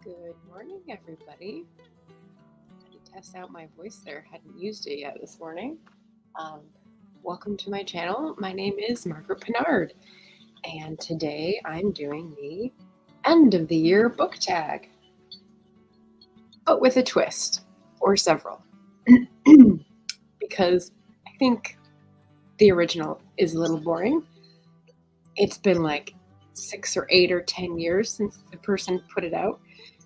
Good morning, everybody. Had to test out my voice there. Hadn't used it yet this morning. Welcome to my channel. My name is Margaret Pinard, and today I'm doing the end of the year book tag, but with a twist, or several, because I think the original is a little boring. It's been like 6 or 8 or 10 years since the person put it out.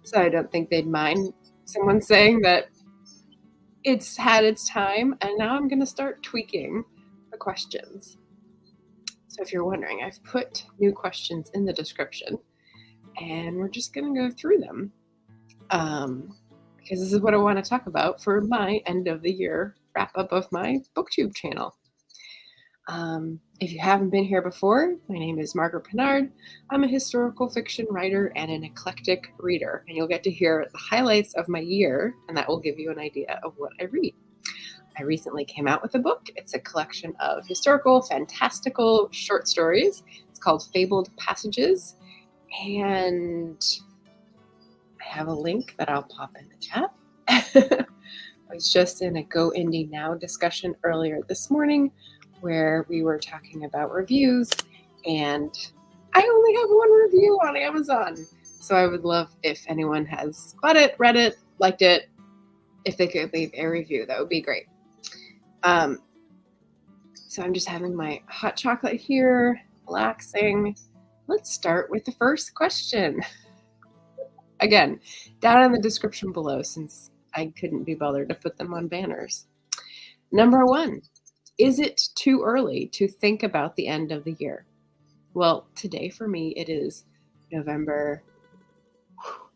So I don't think they'd mind someone saying that it's had its time, and now I'm going to start tweaking the questions. So if you're wondering, I've put new questions in the description, and we're just going to go through them because this is what I want to talk about for my end of the year wrap up of my BookTube channel. If you haven't been here before, my name is Margaret Pinard. I'm a historical fiction writer and an eclectic reader, and you'll get to hear the highlights of my year, and that will give you an idea of what I read. I recently came out with a book. It's a collection of historical, fantastical short stories. It's called Fabled Passages, and I have a link that I'll pop in the chat. I was just in a Go Indie Now discussion earlier this morning where we were talking about reviews, and I only have one review on Amazon. So I would love if anyone has bought it, read it, liked it, if they could leave a review, that would be great. So I'm just having my hot chocolate here, relaxing. Let's start with the first question. Again, down in the description below, since I couldn't be bothered to put them on banners. Number 1. Is it too early to think about the end of the year? Well, today for me, it is November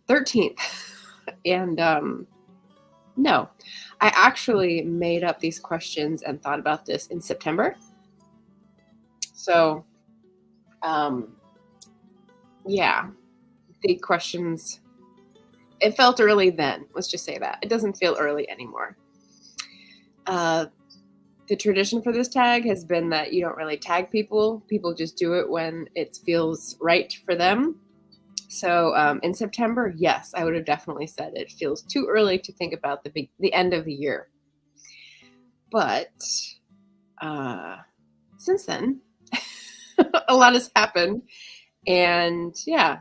13th. And no, I actually made up these questions and thought about this in September. So, yeah, the questions, it felt early then. Let's just say that. It doesn't feel early anymore. The tradition for this tag has been that you don't really tag people. People just do it when it feels right for them. So in September, yes, I would have definitely said it feels too early to think about the end of the year. But since then, a lot has happened. And yeah,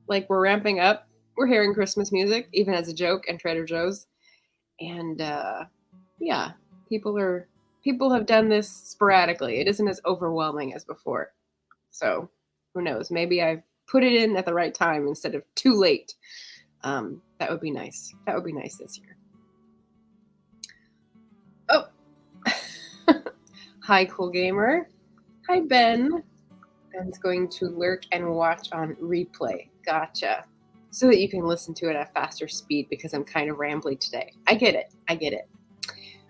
like we're ramping up. We're hearing Christmas music, even as a joke, in Trader Joe's. And yeah, people have done this sporadically. It isn't as overwhelming as before. So who knows? Maybe I've put it in at the right time instead of too late. That would be nice. That would be nice this year. Oh, hi, Cool Gamer. Hi, Ben. Ben's going to lurk and watch on replay. Gotcha. So that you can listen to it at faster speed because I'm kind of rambly today. I get it. I get it.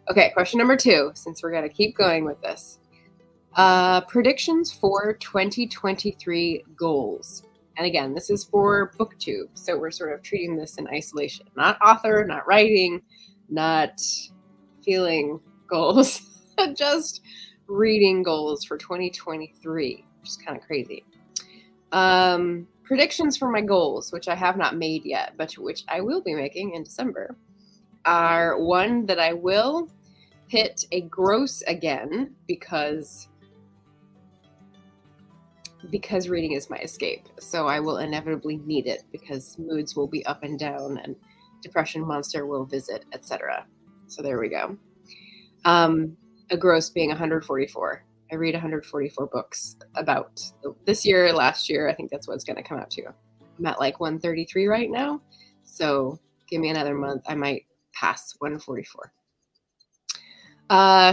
Okay, question number 2, since we're going to keep going with this. Predictions for 2023 goals. And again, this is for BookTube, so we're sort of treating this in isolation. Not author, not writing, not feeling goals, just reading goals for 2023, which is kind of crazy. Predictions for my goals, which I have not made yet, but which I will be making in December, are one that I will hit a gross again because reading is my escape. So I will inevitably need it because moods will be up and down and depression monster will visit, etc. So there we go. A gross being 144. I read 144 books about this year, last year. I think that's what it's going to come out to. I'm at like 133 right now. So give me another month. I might pass 144.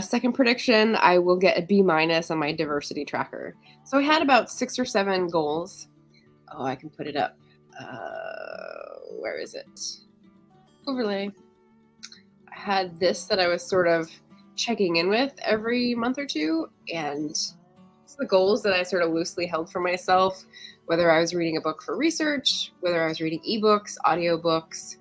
Second prediction, I will get a B- on my diversity tracker. So I had about 6 or 7 goals. Oh, I can put it up. Where is it? Overlay. I had this that I was sort of checking in with every month or two, and it's the goals that I sort of loosely held for myself, whether I was reading a book for research, whether I was reading ebooks, audiobooks,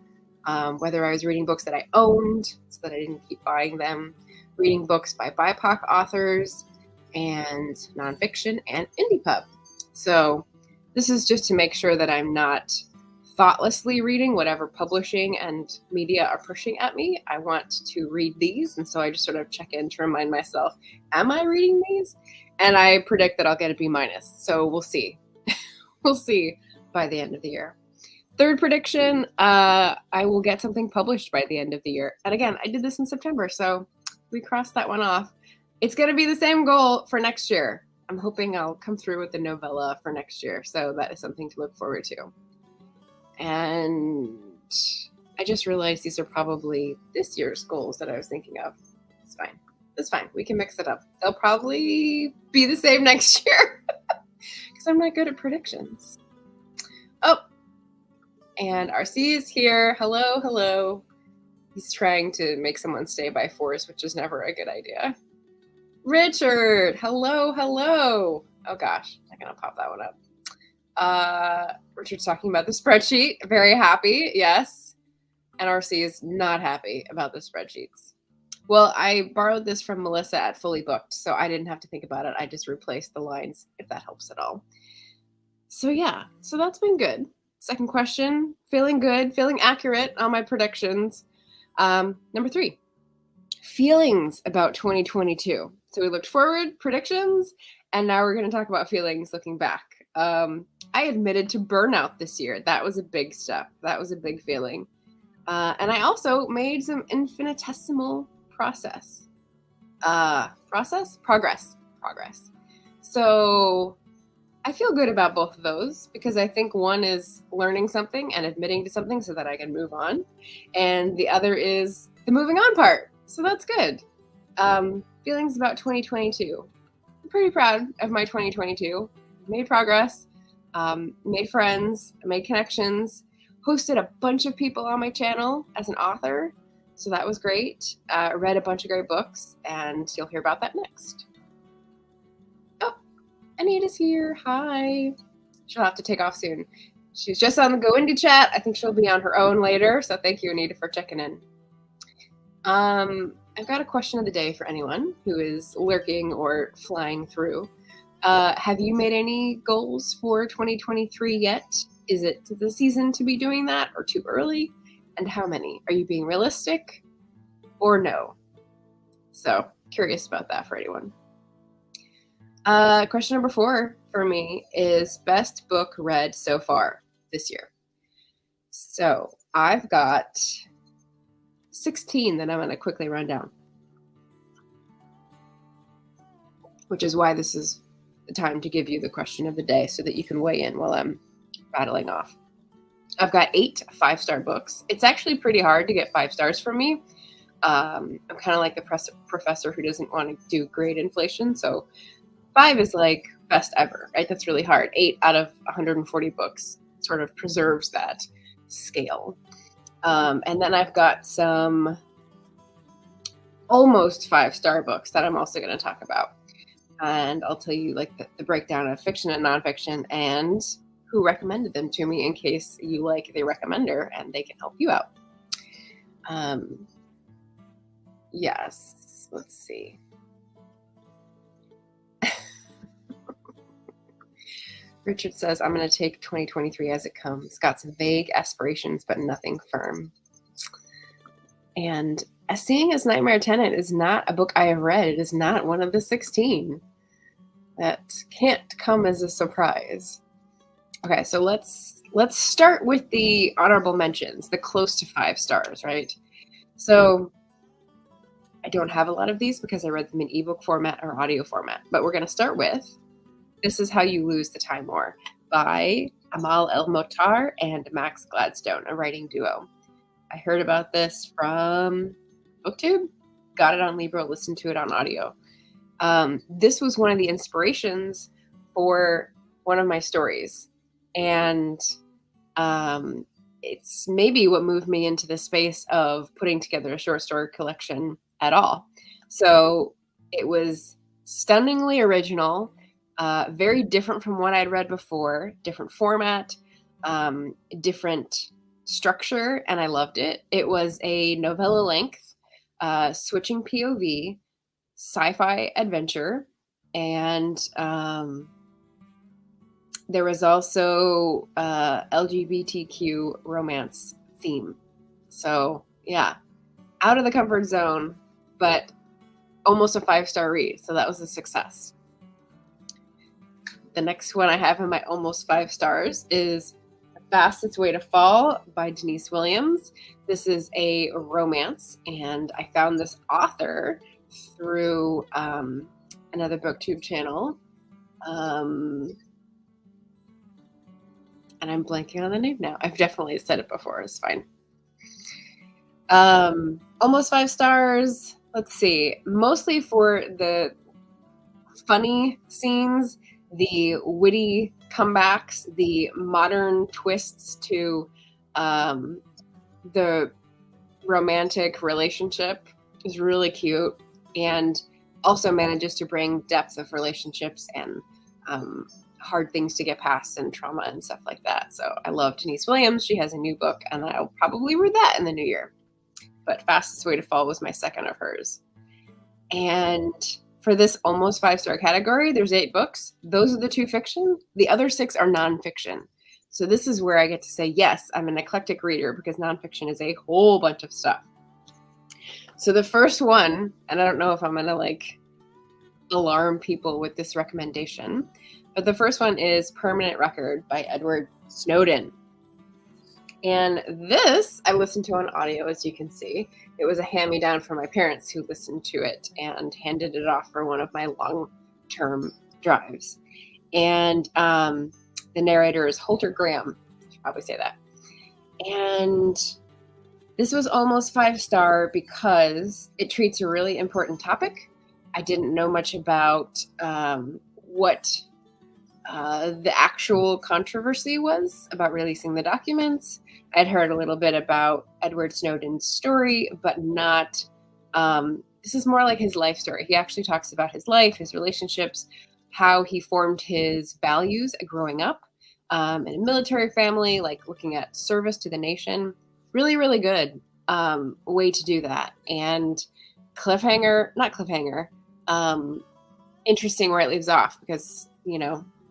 whether I was reading books that I owned so that I didn't keep buying them, reading books by BIPOC authors, and nonfiction, and indie pub. So this is just to make sure that I'm not thoughtlessly reading whatever publishing and media are pushing at me. I want to read these. And so I just sort of check in to remind myself, am I reading these? And I predict that I'll get a B minus. So we'll see. We'll see by the end of the year. Third prediction, I will get something published by the end of the year. And again, I did this in September, so we crossed that one off. It's going to be the same goal for next year. I'm hoping I'll come through with the novella for next year. So that is something to look forward to. And I just realized these are probably this year's goals that I was thinking of. It's fine. It's fine. We can mix it up. They'll probably be the same next year because I'm not good at predictions. Oh, and RC is here. Hello, hello. He's trying to make someone stay by force, which is never a good idea. Richard, hello, hello. Oh gosh, I'm gonna pop that one up. Richard's talking about the spreadsheet. Very happy, yes. And RC is not happy about the spreadsheets. Well, I borrowed this from Melissa at Fully Booked, so I didn't have to think about it. I just replaced the lines, if that helps at all. So yeah, so that's been good. Second question, feeling good, feeling accurate on my predictions. Number 3, feelings about 2022. So we looked forward, predictions, and now we're going to talk about feelings looking back. I admitted to burnout this year. That was a big step. That was a big feeling. And I also made some infinitesimal progress. So I feel good about both of those because I think one is learning something and admitting to something so that I can move on. And the other is the moving on part. So that's good. Feelings about 2022. I'm pretty proud of my 2022. Made progress, made friends, made connections, hosted a bunch of people on my channel as an author. So that was great. Read a bunch of great books, and you'll hear about that next. Anita's here. Hi. She'll have to take off soon. She's just on the Go Indie chat. I think she'll be on her own later. So thank you, Anita, for checking in. I've got a question of the day for anyone who is lurking or flying through. Have you made any goals for 2023 yet? Is it the season to be doing that or too early? And how many? Are you being realistic or no? So curious about that for anyone. Question number 4 for me is best book read so far this year. So I've got 16 that I'm going to quickly run down, which is why this is the time to give you the question of the day so that you can weigh in while I'm rattling off. I've got 8 5-star books. It's actually pretty hard to get 5 stars from me. I'm kind of like the professor who doesn't want to do grade inflation. So 5 is like best ever, right? That's really hard. 8 out of 140 books sort of preserves that scale. And then I've got some almost 5-star books that I'm also going to talk about. And I'll tell you like the breakdown of fiction and nonfiction and who recommended them to me in case you like the recommender and they can help you out. Yes, let's see. Richard says, I'm going to take 2023 as it comes. Got some vague aspirations, but nothing firm. And Seeing as Nightmare Tenant is not a book I have read. It is not one of the 16. That can't come as a surprise. Okay, so let's start with the honorable mentions, the close to 5 stars, right? So I don't have a lot of these because I read them in ebook format or audio format, but we're going to start with This Is How You Lose the Time War by Amal El-Mokhtar and Max Gladstone, a writing duo. I heard about this from BookTube, got it on Libro, listened to it on audio. This was one of the inspirations for one of my stories. And it's maybe what moved me into the space of putting together a short story collection at all. So it was stunningly original, very different from what I'd read before, different format, different structure, and I loved it. It was a novella length, switching POV, sci-fi adventure, and There was also LGBTQ romance theme. So yeah, out of the comfort zone, but almost a 5-star read. So that was a success. The next one I have in my almost 5 stars is The Fastest Way to Fall by Denise Williams. This is a romance, and I found this author through another booktube channel. And I'm blanking on the name now. I've definitely said it before. It's fine. Almost 5 stars. Let's see. Mostly for the funny scenes, the witty comebacks, the modern twists to the romantic relationship is really cute, and also manages to bring depth of relationships and hard things to get past and trauma and stuff like that. So I love Denise Williams. She has a new book, and I'll probably read that in the new year. But Fastest Way to Fall was my second of hers. And for this almost 5-star category, there's 8 books. Those are the 2 fiction. The other 6 are nonfiction. So this is where I get to say, yes, I'm an eclectic reader, because nonfiction is a whole bunch of stuff. So the first one, and I don't know if I'm going to alarm people with this recommendation, but the first one is Permanent Record by Edward Snowden. And this I listened to on audio, as you can see. It was a hand-me-down from my parents, who listened to it and handed it off for one of my long-term drives. And the narrator is Holter Graham. I should probably say that. And this was almost 5-star because it treats a really important topic. I didn't know much about what the actual controversy was about releasing the documents. I'd heard a little bit about Edward Snowden's story, but not, this is more like his life story. He actually talks about his life, his relationships, how he formed his values growing up in a military family, looking at service to the nation. Really, really good way to do that. And interesting where it leaves off, because,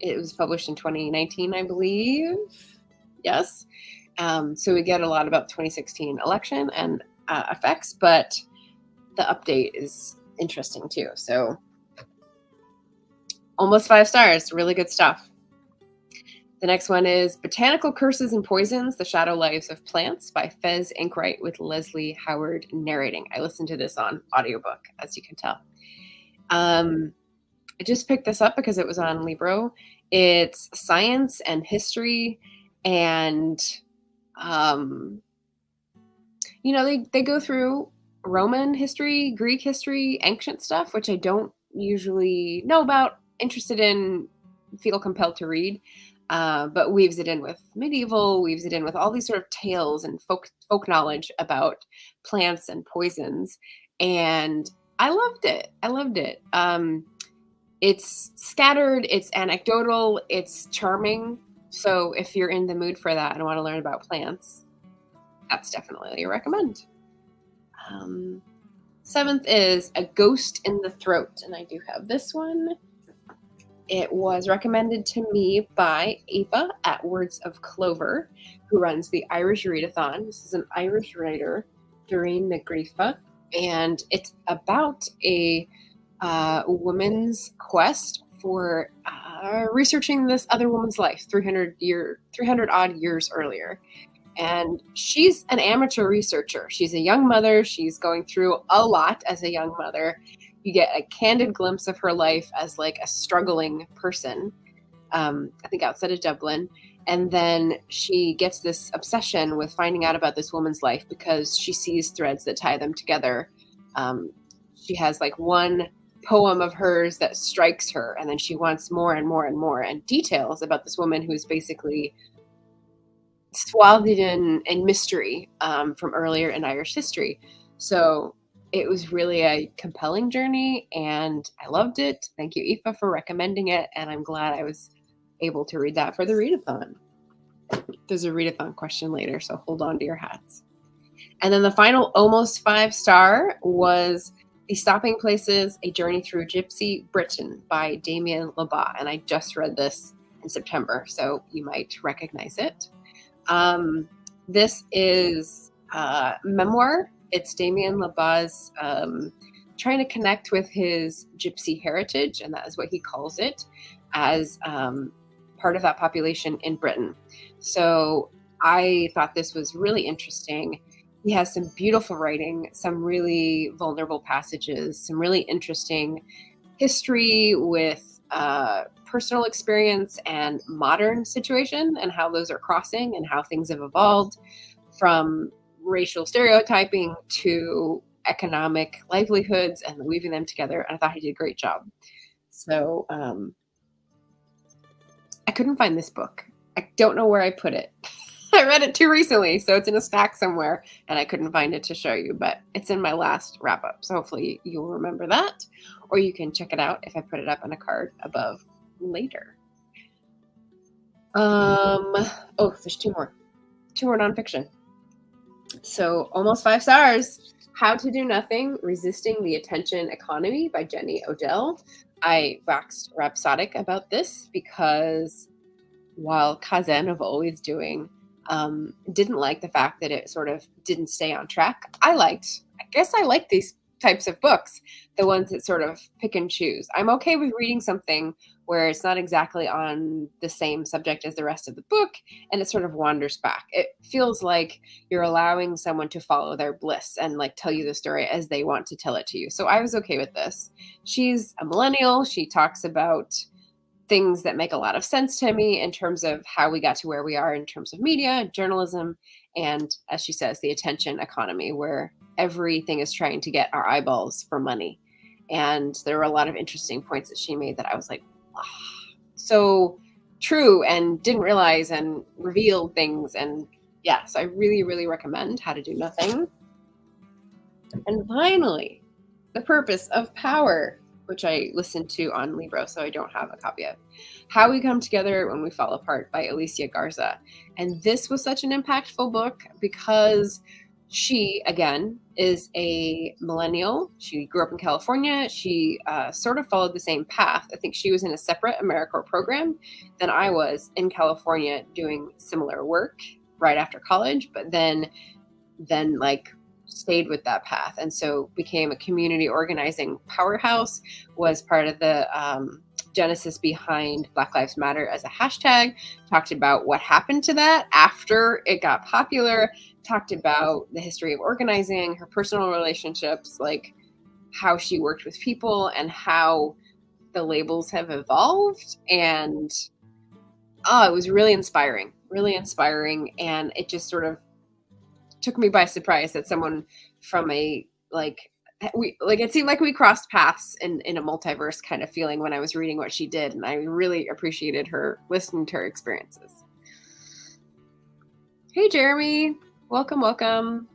it was published in 2019, I believe. Yes. So we get a lot about the 2016 election and effects, but the update is interesting too. So almost 5 stars, really good stuff. The next one is Botanical Curses and Poisons, The Shadow Lives of Plants by Fez Inkwright, with Leslie Howard narrating. I listened to this on audiobook, as you can tell. I just picked this up because it was on Libro. It's science and history, and they go through Roman history, Greek history, ancient stuff, which I don't usually know about, interested in, feel compelled to read, but weaves it in with medieval, weaves it in with all these sort of tales and folk knowledge about plants and poisons, and I loved it. It's scattered, it's anecdotal, it's charming. So if you're in the mood for that and want to learn about plants, that's definitely a recommend. 7th is A Ghost in the Throat, and I do have this one. It was recommended to me by Ava at Words of Clover, who runs the Irish Readathon. This is an Irish writer, Doreen McGreefa, and it's about a woman's quest for researching this other woman's life 300 odd years earlier. And she's an amateur researcher. She's a young mother. She's going through a lot as a young mother. You get a candid glimpse of her life as a struggling person, I think outside of Dublin. And then she gets this obsession with finding out about this woman's life because she sees threads that tie them together. She has one poem of hers that strikes her, and then she wants more and more and more, and details about this woman who's basically swathed in mystery from earlier in Irish history. So it was really a compelling journey, and I loved it. Thank you, Aoife, for recommending it, and I'm glad I was able to read that for the readathon. There's a readathon question later, so hold on to your hats. And then the final almost 5-star was The Stopping Places, A Journey Through Gypsy Britain by Damien Labat. And I just read this in September, so you might recognize it. This is memoir. It's Damien Labau's trying to connect with his gypsy heritage, and that is what he calls it, as part of that population in Britain. So I thought this was really interesting. He has some beautiful writing, some really vulnerable passages, some really interesting history with personal experience and modern situation and how those are crossing and how things have evolved from racial stereotyping to economic livelihoods and weaving them together. And I thought he did a great job. So I couldn't find this book. I don't know where I put it. I read it too recently, so it's in a stack somewhere, and I couldn't find it to show you, but it's in my last wrap up. So hopefully you'll remember that, or you can check it out if I put it up on a card above later. Oh, there's two more nonfiction. So almost 5 stars. How to Do Nothing, Resisting the Attention Economy by Jenny Odell. I waxed rhapsodic about this because while Kaizen of Always Doing didn't like the fact that it sort of didn't stay on track, I guess I like these types of books, the ones that sort of pick and choose. I'm okay with reading something where it's not exactly on the same subject as the rest of the book and it sort of wanders back. It feels like you're allowing someone to follow their bliss and like tell you the story as they want to tell it to you. So I was okay with this. She's a millennial. She talks about things that make a lot of sense to me in terms of how we got to where we are in terms of media, journalism, and as she says, the attention economy, where everything is trying to get our eyeballs for money. And there were a lot of interesting points that she made that I was like, oh, so true, and didn't realize and revealed things. And yeah, so I really, really recommend How to Do Nothing. And finally, The Purpose of Power, which I listened to on Libro, so I don't have a copy of. How We Come Together When We Fall Apart by Alicia Garza. And this was such an impactful book because she, again, is a millennial. She grew up in California. She sort of followed the same path. I think she was in a separate AmeriCorps program than I was in California doing similar work right after college, but then like stayed with that path, and so became a community organizing powerhouse, was part of the genesis behind Black Lives Matter as a hashtag, talked about what happened to that after it got popular, talked about the history of organizing, her personal relationships, like how she worked with people and how the labels have evolved. And it was really inspiring, and it just sort of took me by surprise that someone from a it seemed like we crossed paths in a multiverse kind of feeling when I was reading what she did, and I really appreciated her listening to her experiences. Hey Jeremy, welcome.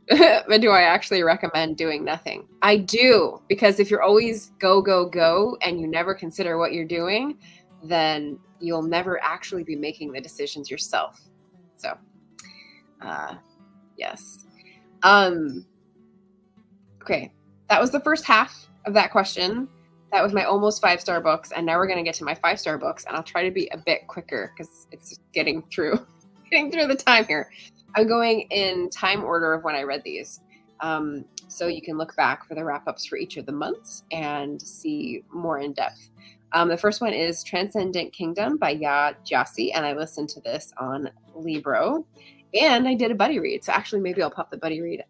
But do I actually recommend doing nothing? I do, because if you're always go and you never consider what you're doing, then you'll never actually be making the decisions yourself. So yes. Okay, that was the first half of that question. That was my almost 5-star books, and now we're going to get to my 5-star books, and I'll try to be a bit quicker because it's getting through the time here. I'm going in time order of when I read these, so you can look back for the wrap-ups for each of the months and see more in depth. The first one is Transcendent Kingdom by Ya Gyasi, and I listened to this on Libro. And I did a buddy read, so actually maybe I'll pop the buddy read.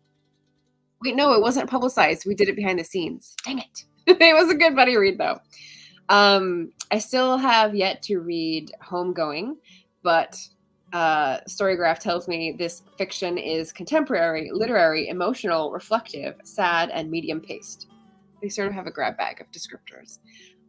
Wait, no, it wasn't publicized. We did it behind the scenes. Dang it. It was a good buddy read, though. I still have yet to read Homegoing, but Storygraph tells me this fiction is contemporary, literary, emotional, reflective, sad, and medium-paced. They sort of have a grab bag of descriptors.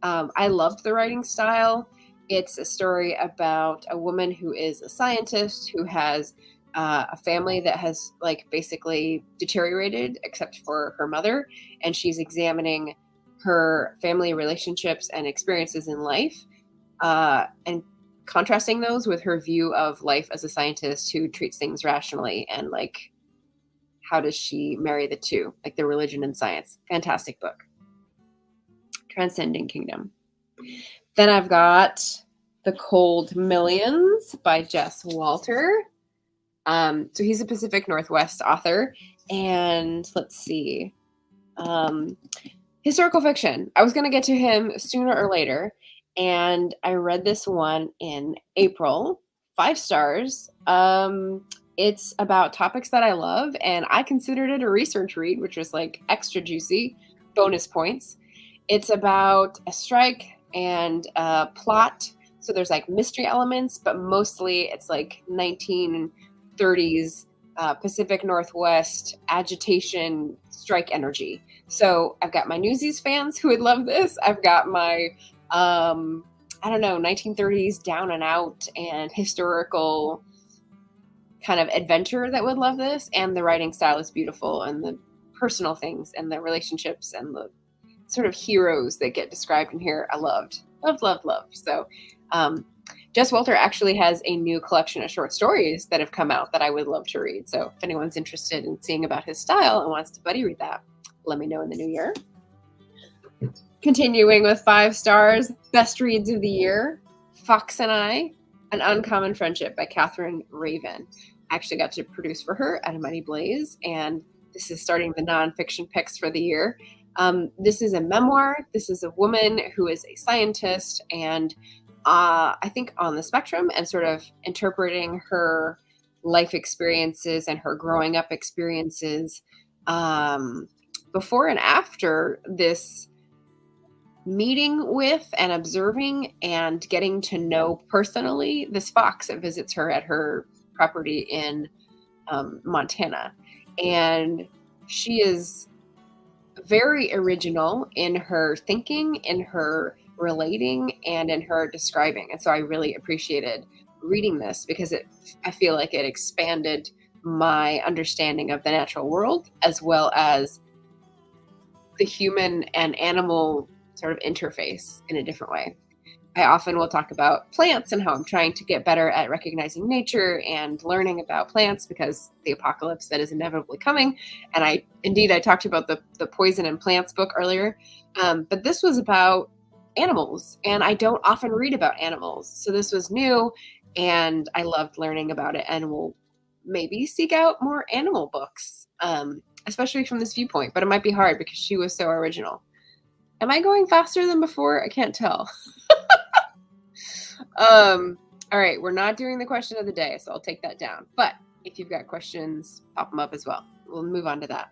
I loved the writing style. It's a story about a woman who is a scientist who has a family that has basically deteriorated except for her mother, and she's examining her family relationships and experiences in life and contrasting those with her view of life as a scientist who treats things rationally, and how does she marry the two, the religion and science. Fantastic book. Transcending Kingdom. Then I've got The Cold Millions by Jess Walter. So he's a Pacific Northwest author. And let's see. Historical fiction. I was going to get to him sooner or later. And I read this one in April. 5 stars. It's about topics that I love. And I considered it a research read, which was like extra juicy. Bonus points. It's about a strike and a plot. So there's like mystery elements, but mostly it's like 1930s Pacific Northwest agitation strike energy. So I've got my Newsies fans who would love this. I've got my, 1930s down and out and historical kind of adventure that would love this. And the writing style is beautiful, and the personal things and the relationships and the sort of heroes that get described in here, I loved. So Jess Walter actually has a new collection of short stories that have come out that I would love to read. So if anyone's interested in seeing about his style and wants to buddy read that, let me know in the new year. Continuing with 5 stars, best reads of the year, Fox and I, An Uncommon Friendship by Catherine Raven. I actually got to produce for her at A Mighty Blaze, and this is starting the nonfiction picks for the year. This is a memoir. This is a woman who is a scientist and I think on the spectrum, and sort of interpreting her life experiences and her growing up experiences before and after this meeting with and observing and getting to know personally this fox that visits her at her property in Montana. And she is very original in her thinking, in her relating, and in her describing. And so I really appreciated reading this because I feel like it expanded my understanding of the natural world as well as the human and animal sort of interface in a different way. I often will talk about plants and how I'm trying to get better at recognizing nature and learning about plants because the apocalypse that is inevitably coming. And I talked about the Poison in Plants book earlier, but this was about animals, and I don't often read about animals. So this was new, and I loved learning about it, and will maybe seek out more animal books, especially from this viewpoint, but it might be hard because she was so original. Am I going faster than before? I can't tell. All right, we're not doing the question of the day, so I'll take that down. But if you've got questions, pop them up as well. We'll move on to that.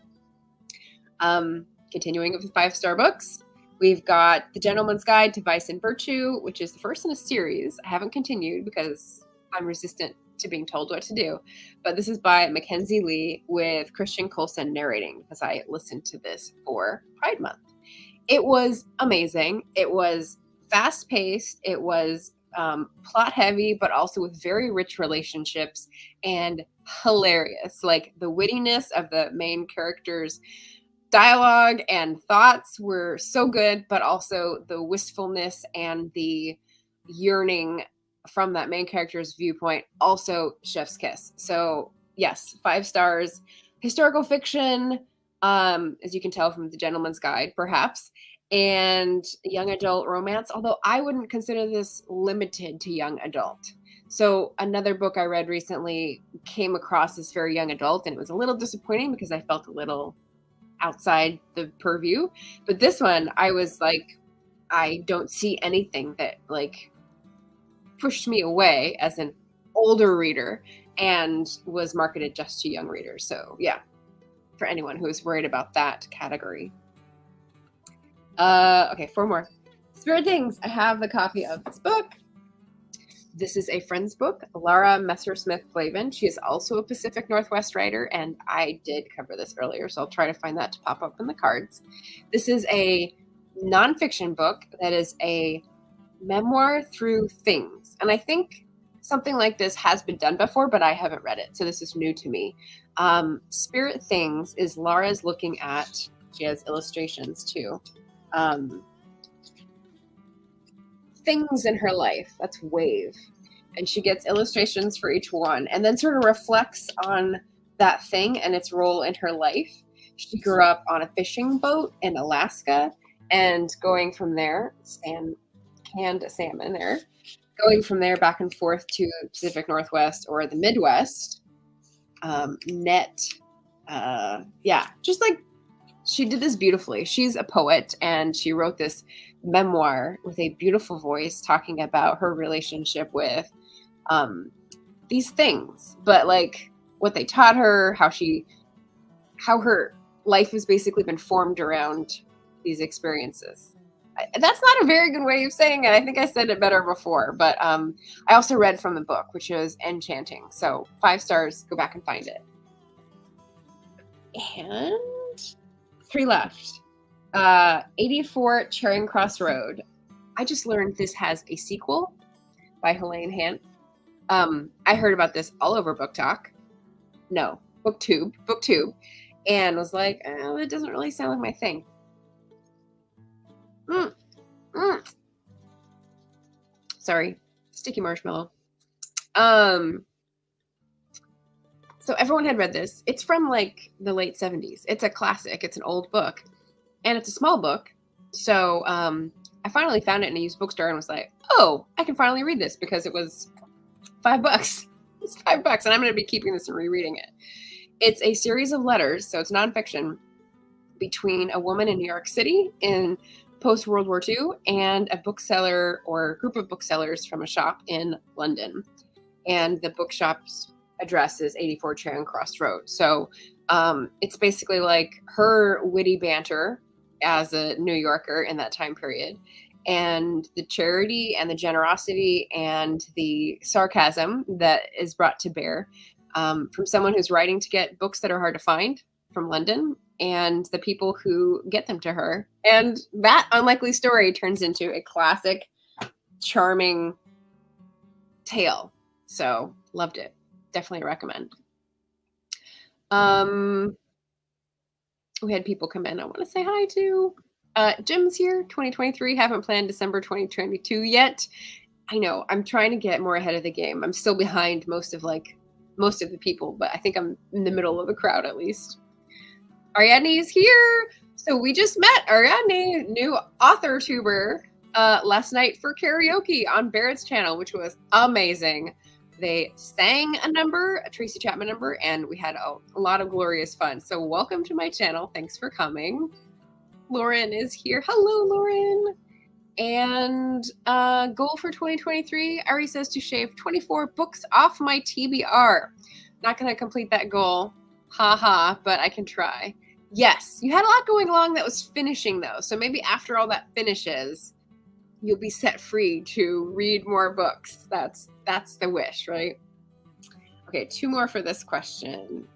Continuing with 5-star books, we've got The Gentleman's Guide to Vice and Virtue, which is the first in a series. I haven't continued because I'm resistant to being told what to do. But this is by Mackenzie Lee with Christian Coulson narrating because I listened to this for Pride Month. It was amazing. It was fast-paced. It was plot-heavy, but also with very rich relationships and hilarious. Like the wittiness of the main characters' dialogue and thoughts were so good, but also the wistfulness and the yearning from that main character's viewpoint, also chef's kiss. So yes, 5 stars. Historical fiction, as you can tell from The Gentleman's Guide, perhaps, and young adult romance, although I wouldn't consider this limited to young adult. So another book I read recently came across as very young adult, and it was a little disappointing because I felt a little outside the purview. But this one, I was like, I don't see anything that like pushed me away as an older reader and was marketed just to young readers. So yeah, for anyone who is worried about that category. Okay, 4 more. Spirit Things. I have the copy of this book. This is a friend's book, Lara Messersmith-Flavin. She is also a Pacific Northwest writer, and I did cover this earlier, so I'll try to find that to pop up in the cards. This is a nonfiction book that is a memoir through things. And I think something like this has been done before, but I haven't read it, so this is new to me. Spirit Things is Lara's looking at, she has illustrations too, things in her life. That's wave. And she gets illustrations for each one and then sort of reflects on that thing and its role in her life. She grew up on a fishing boat in Alaska, and going from there, canned salmon there, going from there back and forth to Pacific Northwest or the Midwest. Just like she did this beautifully. She's a poet, and she wrote this memoir with a beautiful voice talking about her relationship with these things, but like what they taught her, how her life has basically been formed around these experiences. That's not a very good way of saying it. I think I said it better before, but I also read from the book, which is enchanting. So 5 stars, go back and find it. And 3 left. 84 Charing Cross Road. I just learned this has a sequel by Helene Hanff. I heard about this all over BookTube, and was like, oh, it doesn't really sound like my thing. Sorry, sticky marshmallow. So everyone had read this. It's from like the late 70s. It's a classic. It's an old book, and it's a small book. So I finally found it in a used bookstore and was like, oh, I can finally read this because it was $5. It's $5, and I'm going to be keeping this and rereading it. It's a series of letters, so it's nonfiction, between a woman in New York City in post-World War II and a bookseller or a group of booksellers from a shop in London. And the bookshop's address is 84 Charing Cross Road. So it's basically like her witty banter as a New Yorker in that time period, and the charity and the generosity and the sarcasm that is brought to bear from someone who's writing to get books that are hard to find from London, and the people who get them to her. And that unlikely story turns into a classic, charming tale. So loved it. Definitely recommend. We had people come in I want to say hi to. Jim's here, 2023. Haven't planned December 2022 yet. I know, I'm trying to get more ahead of the game. I'm still behind most of the people, but I think I'm in the middle of the crowd at least. Ariadne is here. So we just met Ariadne, new author tuber, last night for karaoke on Barrett's channel, which was amazing. They sang a Tracy Chapman number, and we had a lot of glorious fun. So welcome to my channel. Thanks for coming. Lauren is here. Hello, Lauren. And goal for 2023, Ari says to shave 24 books off my TBR. Not going to complete that goal. Haha, but I can try. Yes, you had a lot going along that was finishing, though. So maybe after all that finishes, you'll be set free to read more books. That's the wish, right? Okay, 2 more for this question.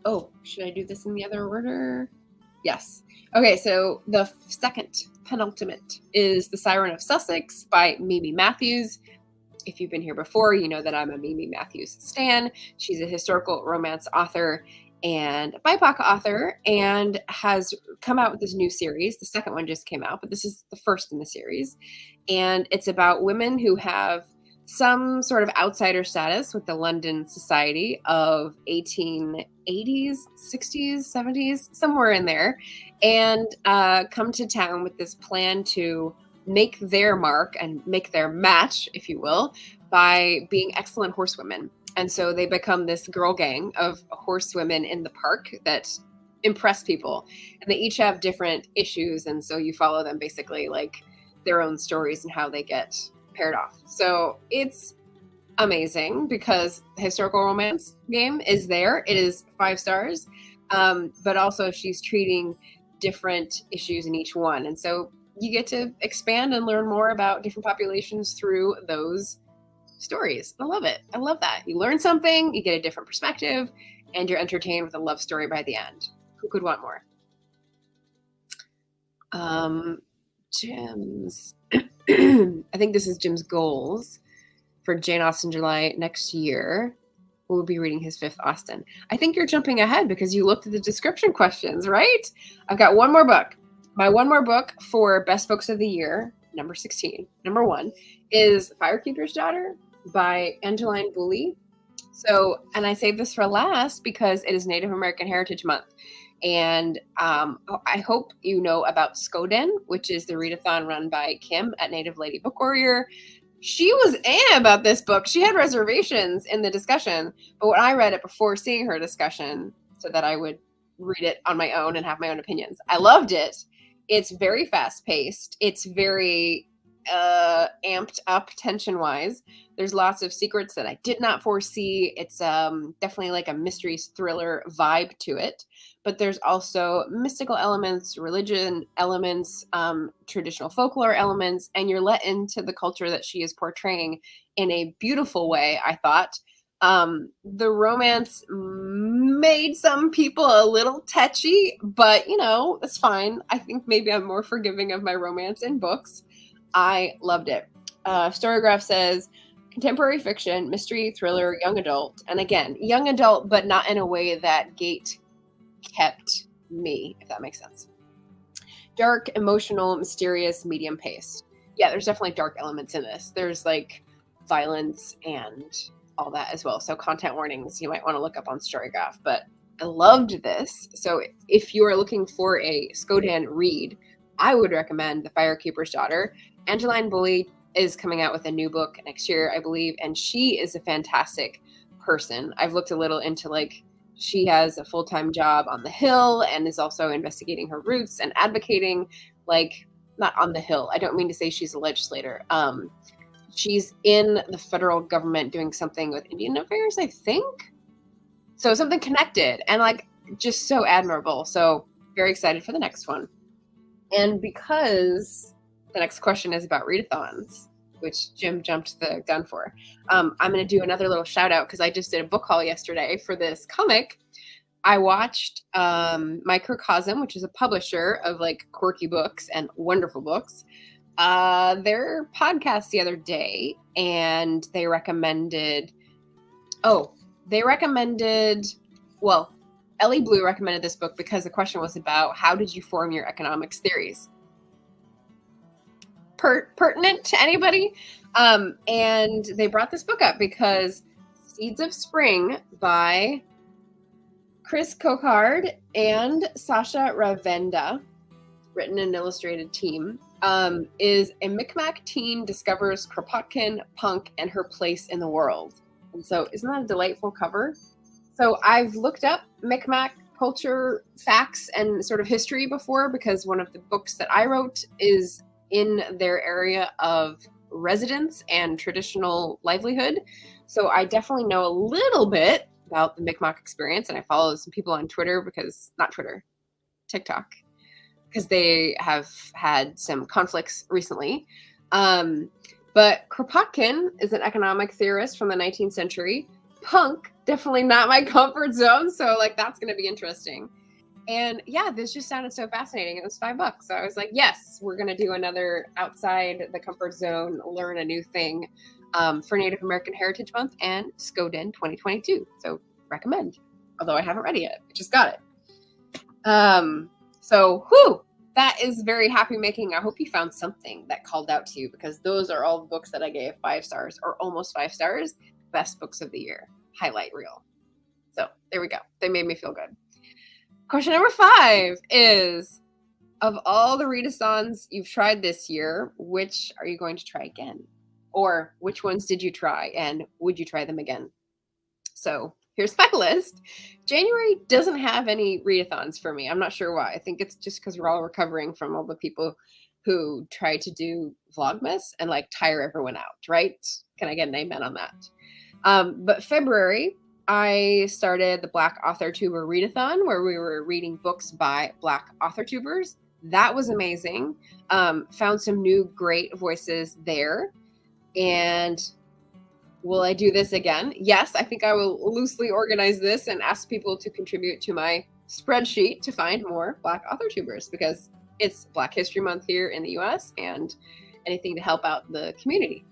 Oh, should I do this in the other order? Yes. Okay, so the second penultimate is The Siren of Sussex by Mimi Matthews. If you've been here before, you know that I'm a Mimi Matthews stan. She's a historical romance author and BIPOC author, and has come out with this new series. The second one just came out, but this is the first in the series. And it's about women who have some sort of outsider status with the London society of 1880s, 60s, 70s, somewhere in there, and come to town with this plan to make their mark and make their match, if you will, by being excellent horsewomen. And so they become this girl gang of horsewomen in the park that impress people. And they each have different issues. And so you follow them basically like their own stories and how they get paired off. So it's amazing because the historical romance game is there. It is 5 stars. But also she's treating different issues in each one. And so you get to expand and learn more about different populations through those stories. I love it. I love that. You learn something, you get a different perspective, and you're entertained with a love story by the end. Who could want more? Jim's. I think this is Jim's goals for Jane Austen July next year. We'll be reading his 5th Austen. I think you're jumping ahead because you looked at the description questions, right? I've got one more book. My one more book for Best Books of the Year, number 16, number 1, is Firekeeper's Daughter by Angeline Boulley. So, and I saved this for last because it is Native American Heritage Month. And I hope you know about Skoden, which is the readathon run by Kim at Native Lady Book Warrior. She was about this book. She had reservations in the discussion, but when I read it before seeing her discussion so that I would read it on my own and have my own opinions, I loved it. It's very fast-paced. It's very amped up tension-wise. There's lots of secrets that I did not foresee. It's definitely like a mystery thriller vibe to it. But there's also mystical elements, religion elements, traditional folklore elements, and you're let into the culture that she is portraying in a beautiful way, I thought. The romance made some people a little tetchy, but it's fine. I think maybe I'm more forgiving of my romance in books. I loved it. Storygraph says, contemporary fiction, mystery, thriller, young adult. And again, young adult, but not in a way that gate kept me, if that makes sense. Dark, emotional, mysterious, medium paced. Yeah, there's definitely dark elements in this. There's like violence and all that as well. So content warnings you might want to look up on Storygraph. But I loved this. So if you are looking for a Skodan read, I would recommend The Firekeeper's Daughter. Angeline Bully is coming out with a new book next year, I believe, and she is a fantastic person. I've looked a little into she has a full-time job on the Hill and is also investigating her roots and advocating, not on the Hill. I don't mean to say she's a legislator. She's in the federal government doing something with Indian affairs, I think. So something connected and just so admirable. So very excited for the next one. And because the next question is about readathons, which Jim jumped the gun for, I'm going to do another little shout out because I just did a book haul yesterday for this comic. I watched Microcosm, which is a publisher of quirky books and wonderful books, their podcast the other day, and they recommended, Ellie Blue recommended this book because the question was about how did you form your economics theories? Pertinent to anybody? And they brought this book up because Seeds of Spring by Chris Coquard and Sasha Ravenda, written and illustrated team, is a Micmac teen discovers Kropotkin, punk, and her place in the world. And so isn't that a delightful cover? So I've looked up Micmac culture facts and sort of history before because one of the books that I wrote is in their area of residence and traditional livelihood. So I definitely know a little bit about the Micmac experience, and I follow some people on TikTok, because they have had some conflicts recently. But Kropotkin is an economic theorist from the 19th century. Punk, definitely not my comfort zone. So that's going to be interesting. And yeah, this just sounded so fascinating. It was $5. So I was like, yes, we're going to do another outside the comfort zone, learn a new thing for Native American Heritage Month and Skoden 2022. So recommend, although I haven't read it yet. I just got it. That is very happy making. I hope you found something that called out to you, because those are all the books that I gave 5 stars or almost 5 stars. Best books of the year. Highlight reel. So there we go. They made me feel good. Question number 5 is, of all the readathons you've tried this year, which are you going to try again? Or which ones did you try and would you try them again? So here's my list. January doesn't have any readathons for me. I'm not sure why. I think it's just because we're all recovering from all the people who try to do Vlogmas and tire everyone out, right? Can I get an amen on that? But February, I started the Black Author Tuber Readathon, where we were reading books by Black Author Tubers. That was amazing. Found some new great voices there. And will I do this again? Yes, I think I will loosely organize this and ask people to contribute to my spreadsheet to find more Black Author Tubers, because it's Black History Month here in the US and anything to help out the community.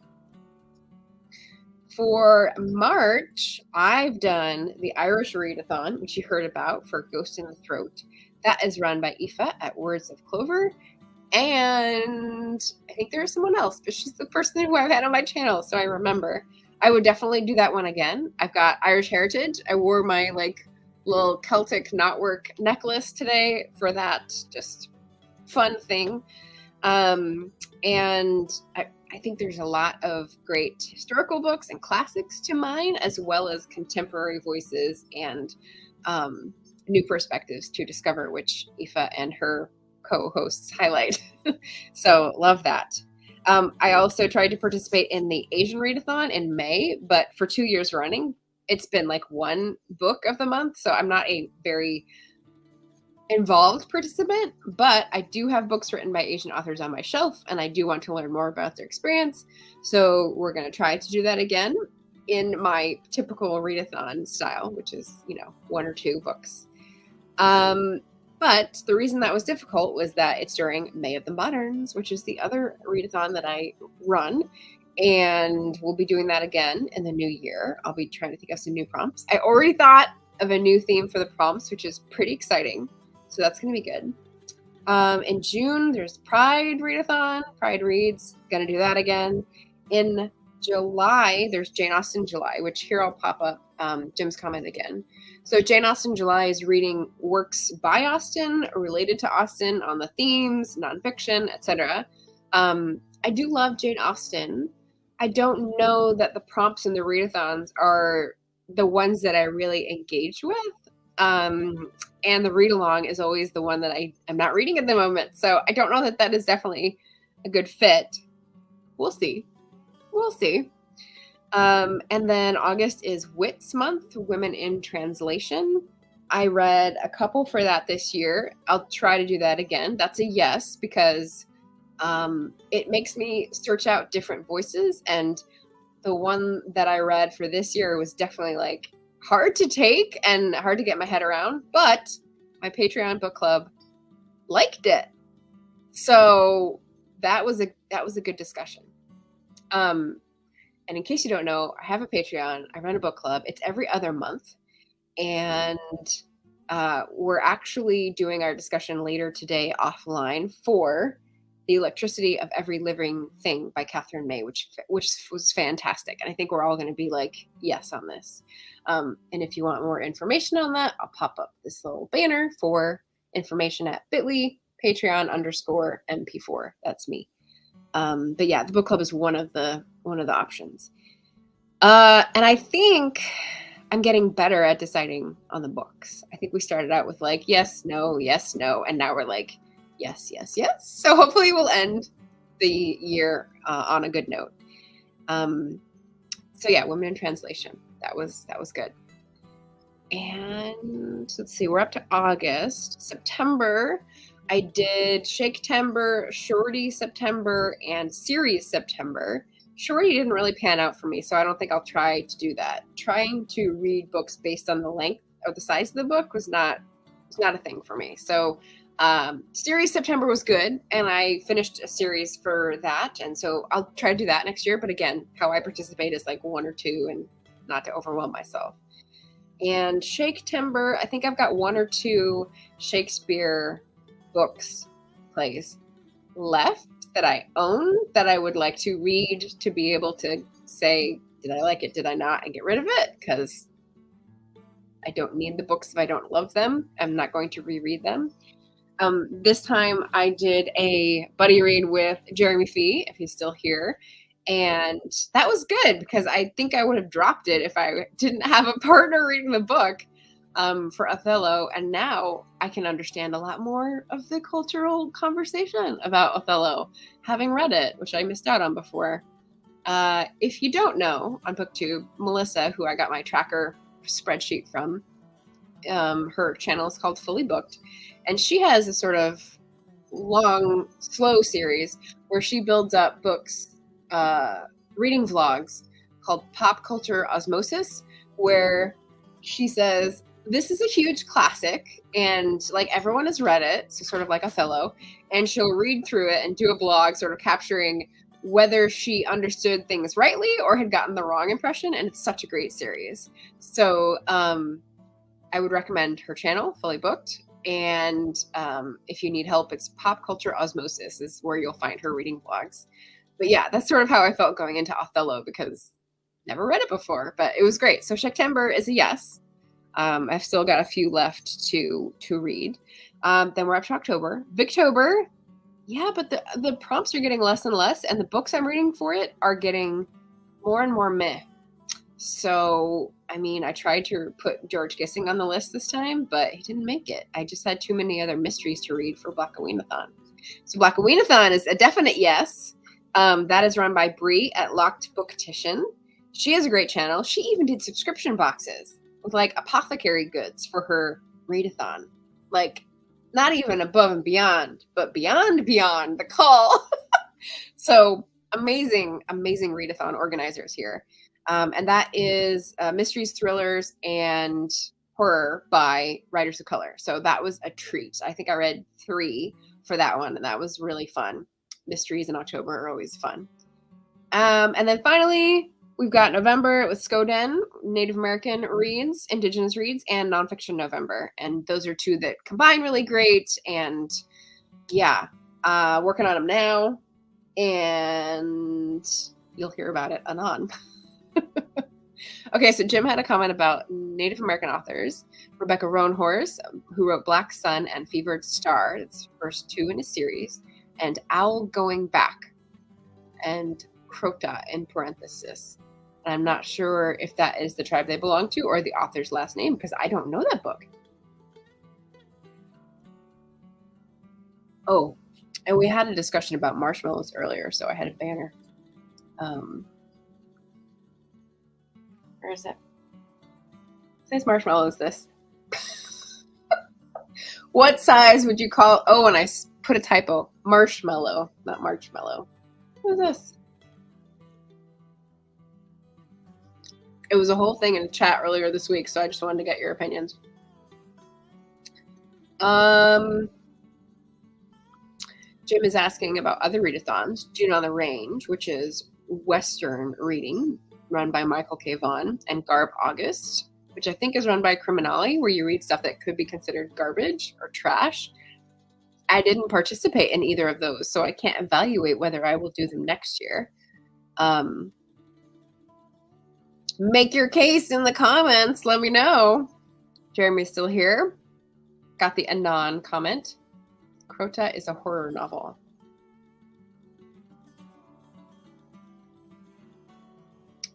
For March, I've done the Irish Readathon, which you heard about, for Ghost in the Throat. That is run by Aoife at Words of Clover. And I think there's someone else, but she's the person who I've had on my channel, so I remember. I would definitely do that one again. I've got Irish Heritage. I wore my little Celtic knotwork necklace today for that just fun thing. And I think there's a lot of great historical books and classics to mine, as well as contemporary voices and new perspectives to discover, which Aoife and her co-hosts highlight. So love that. I also tried to participate in the Asian readathon in May, but for 2 years running, it's been like one book of the month. So I'm not a very involved participant, but I do have books written by Asian authors on my shelf, and I do want to learn more about their experience. So we're going to try to do that again in my typical readathon style, which is, 1 or 2 books. But the reason that was difficult was that it's during May of the Moderns, which is the other readathon that I run. And we'll be doing that again in the new year. I'll be trying to think of some new prompts. I already thought of a new theme for the prompts, which is pretty exciting. So that's going to be good. In June, there's Pride Readathon. Pride Reads. Going to do that again. In July, there's Jane Austen July, which here I'll pop up Jim's comment again. So Jane Austen July is reading works by Austen, related to Austen, on the themes, nonfiction, etc. I do love Jane Austen. I don't know that the prompts in the readathons are the ones that I really engage with. And the read along is always the one that I am not reading at the moment. So I don't know that that is definitely a good fit. We'll see. And then August is Wits Month, Women in Translation. I read a couple for that this year. I'll try to do that again. That's a yes, because it makes me search out different voices. And the one that I read for this year was definitely like hard to take and hard to get my head around, but my Patreon book club liked it. So that was a good discussion. And in case you don't know, I have a Patreon. I run a book club. It's every other month. And we're actually doing our discussion later today offline for The Electricity of Every Living Thing by Catherine May, which was fantastic. And I think we're all going to be like, yes, on this. And if you want more information on that, I'll pop up this little banner for information at bit.ly, Patreon_MP4. That's me. But yeah, the book club is one of the options. And I think I'm getting better at deciding on the books. I think we started out with like, yes, no, and now we're like, yes. So hopefully we'll end the year on a good note. So yeah, Women in Translation. That was good. And let's see, we're up to August. September, I did Shake-tember, Shorty September, and Series September. Shorty didn't really pan out for me, so I don't think I'll try to do that. Trying to read books based on the length or the size of the book was not a thing for me. So Series September was good, and I finished a series for that, and so I'll try to do that next year. But again, how I participate is like 1 or 2, and not to overwhelm myself. And Shake-tember, I think I've got 1 or 2 Shakespeare books, plays left that I own that I would like to read to be able to say, did I like it, did I not, and get rid of it, because I don't need the books if I don't love them. I'm not going to reread them. This time I did a buddy read with Jeremy Fee, if he's still here, and that was good because I think I would have dropped it if I didn't have a partner reading the book for Othello, and now I can understand a lot more of the cultural conversation about Othello, having read it, which I missed out on before. If you don't know, on BookTube, Melissa, who I got my tracker spreadsheet from, her channel is called Fully Booked, and she has a sort of long, slow series where she builds up books, reading vlogs called Pop Culture Osmosis, where she says, this is a huge classic, and like everyone has read it, so sort of like Othello, and she'll read through it and do a blog sort of capturing whether she understood things rightly or had gotten the wrong impression, and it's such a great series. So I would recommend her channel, Fully Booked, and if you need help, it's Pop Culture Osmosis is where you'll find her reading vlogs. But yeah, that's sort of how I felt going into Othello, because never read it before, but it was great. So Shake-tember is a yes. I've still got a few left to read. Then we're up to October. Victober, yeah, but the prompts are getting less and less, and the books I'm reading for it are getting more and more meh. So, I mean, I tried to put George Gissing on the list this time, but he didn't make it. I just had too many other mysteries to read for Blackaweenathon. So Blackaweenathon is a definite yes. That is run by Bree at Locked Booktition. She has a great channel. She even did subscription boxes with like apothecary goods for her readathon. Like, not even above and beyond, but beyond the call. So amazing readathon organizers here. And that is mysteries, thrillers, and horror by writers of color. So that was a treat. I think I read 3 for that one, and that was really fun. Mysteries in October are always fun. And then finally, we've got November with Skoden, Native American reads, Indigenous reads, and nonfiction November. And those are 2 that combine really great. And yeah, working on them now. And you'll hear about it anon. Okay, so Jim had a comment about Native American authors. Rebecca Roanhorse, who wrote Black Sun and Fevered Star, it's the first 2 in a series, and Owl Going Back, and Crota in parenthesis. And I'm not sure if that is the tribe they belong to or the author's last name, because I don't know that book. Oh, and we had a discussion about marshmallows earlier, so I had a banner. Where is it? What size marshmallow is this? What size would you call? Oh, and I put a typo. Marshmallow, not marshmallow. What is this? It was a whole thing in the chat earlier this week, so I just wanted to get your opinions. Jim is asking about other readathons. June on the Range, which is Western reading, run by Michael K. Vaughan, and Garb August, which I think is run by Criminale, where you read stuff that could be considered garbage or trash. I didn't participate in either of those, so I can't evaluate whether I will do them next year. Make your case in the comments. Let me know. Jeremy's still here. Got the Anon comment. Crota is a horror novel.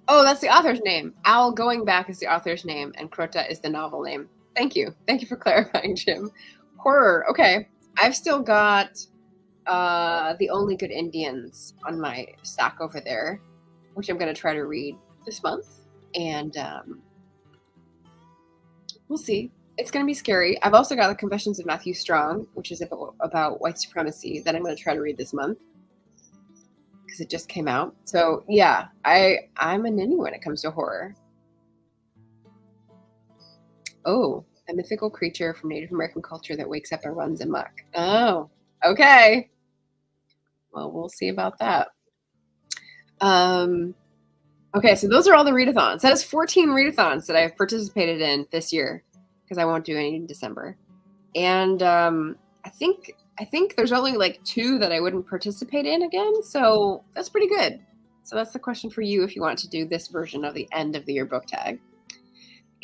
Oh, that's the author's name. Owl Going Back is the author's name, and Crota is the novel name. Thank you. Thank you for clarifying, Jim. Horror. Okay. I've still got The Only Good Indians on my stack over there, which I'm going to try to read this month. And we'll see. It's going to be scary. I've also got The Confessions of Matthew Strong, which is about white supremacy, that I'm going to try to read this month because it just came out. So yeah, I'm a ninny when it comes to horror. Oh, a mythical creature from Native American culture that wakes up and runs amok. Oh, okay. Well, we'll see about that. Okay, so those are all the readathons. That is 14 readathons that I've participated in this year, because I won't do any in December. And I think there's only like 2 that I wouldn't participate in again, so that's pretty good. So that's the question for you if you want to do this version of the end of the year book tag.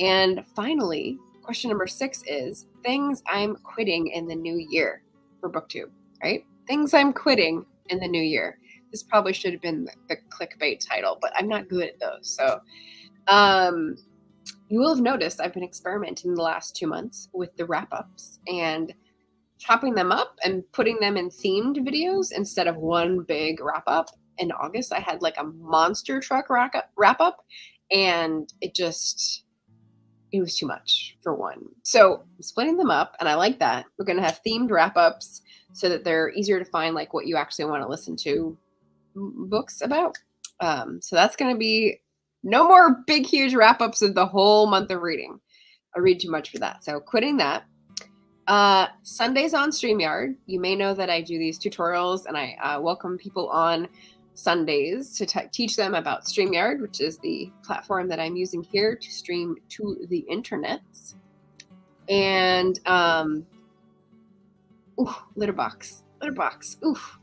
And finally, question number 6 is things I'm quitting in the new year for BookTube, right? Things I'm quitting in the new year. This probably should have been the clickbait title, but I'm not good at those. So you will have noticed I've been experimenting the last 2 months with the wrap-ups and chopping them up and putting them in themed videos instead of one big wrap-up. In August, I had like a monster truck wrap-up, and it was too much for one. So I'm splitting them up, and I like that. We're going to have themed wrap-ups so that they're easier to find, like what you actually want to listen to books about. So that's going to be no more big, huge wrap-ups of the whole month of reading. I read too much for that. So quitting that. Sundays on StreamYard. You may know that I do these tutorials, and I welcome people on Sundays to teach them about StreamYard, which is the platform that I'm using here to stream to the internet. And Litterbox. Oof.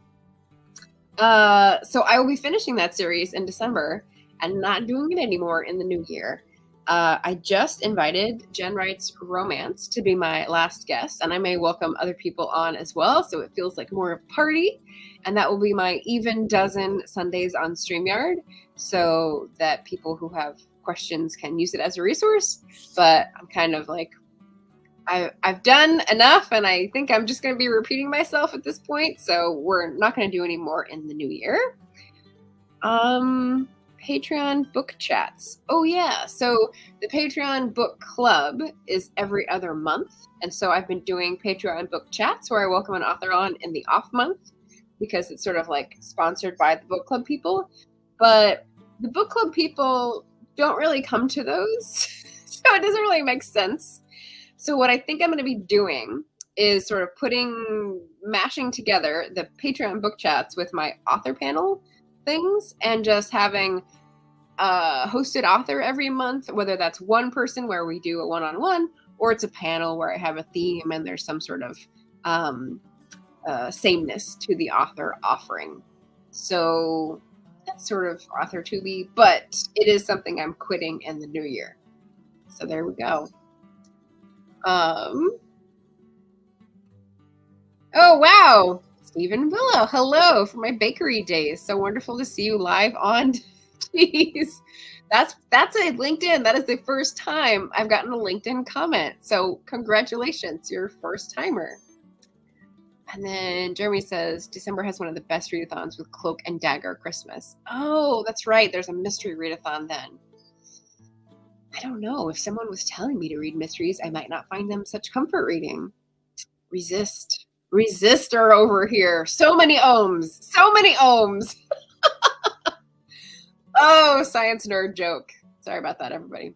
So I will be finishing that series in December and not doing it anymore in the new year. I just invited Jen Wright's Romance to be my last guest, and I may welcome other people on as well, so it feels like more of a party. And that will be my even dozen Sundays on StreamYard, so that people who have questions can use it as a resource. But I'm kind of like, I've done enough, and I think I'm just going to be repeating myself at this point, so we're not going to do any more in the new year. Patreon book chats. Oh yeah, so the Patreon book club is every other month, and so I've been doing Patreon book chats where I welcome an author on in the off month because it's sort of like sponsored by the book club people, but the book club people don't really come to those, so it doesn't really make sense. So what I think I'm going to be doing is sort of mashing together the Patreon book chats with my author panel things and just having a hosted author every month, whether that's one person where we do a one-on-one or it's a panel where I have a theme and there's some sort of sameness to the author offering. So that's sort of author to be, but it is something I'm quitting in the new year. So there we go. Oh wow, Stephen Willow, hello from my bakery days. So wonderful to see you live on. Jeez, that's a LinkedIn. That is the first time I've gotten a LinkedIn comment. So congratulations, you're a first timer. And then Jeremy says December has one of the best readathons with Cloak and Dagger Christmas. Oh, that's right. There's a mystery readathon then. I don't know. If someone was telling me to read mysteries, I might not find them such comfort reading. Resistor over here. So many ohms. So many ohms. Oh, science nerd joke. Sorry about that, everybody.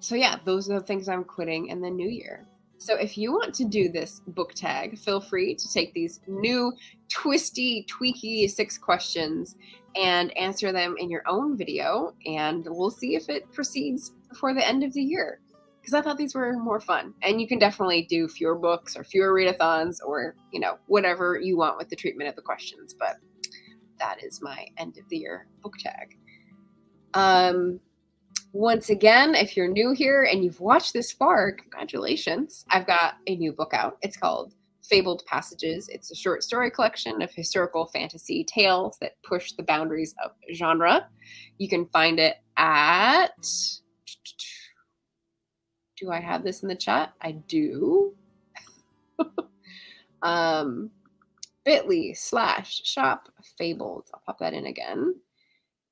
So yeah, those are the things I'm quitting in the new year. So if you want to do this book tag, feel free to take these new twisty, tweaky 6 questions and answer them in your own video, and we'll see if it proceeds before the end of the year. Because I thought these were more fun. And you can definitely do fewer books or fewer readathons or, whatever you want with the treatment of the questions. But that is my end of the year book tag. Once again, if you're new here and you've watched this far, congratulations. I've got a new book out. It's called Fabled Passages. It's a short story collection of historical fantasy tales that push the boundaries of genre. You can find it at... Do I have this in the chat? I do. bit.ly/shop fabled. I'll pop that in again.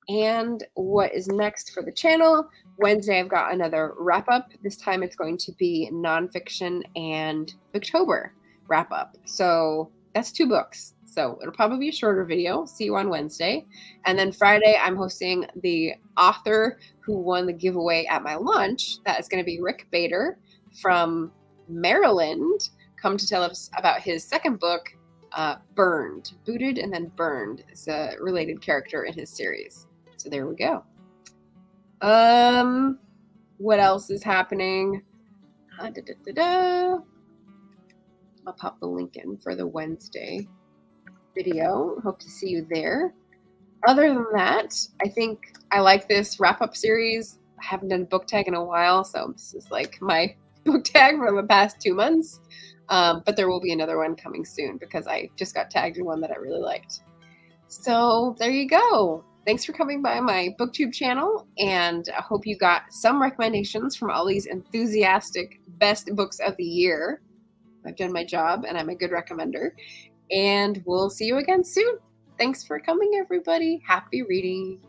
And what is next for the channel? Wednesday, I've got another wrap up. This time it's going to be nonfiction and October wrap up. So that's 2 books. So it'll probably be a shorter video. See you on Wednesday. And then Friday, I'm hosting the author who won the giveaway at my lunch. That is going to be Rick Bader from Maryland, come to tell us about his second book, Burned. Booted and then Burned is a related character in his series. So there we go. What else is happening? I'll pop the link in for the Wednesday video. Hope to see you there. Other than that, I think I like this wrap-up series. I haven't done a book tag in a while, so this is like my book tag for the past 2 months. But there will be another one coming soon because I just got tagged in one that I really liked. So there you go. Thanks for coming by my BookTube channel, and I hope you got some recommendations from all these enthusiastic best books of the year. I've done my job, and I'm a good recommender. And we'll see you again soon. Thanks for coming, everybody. Happy reading.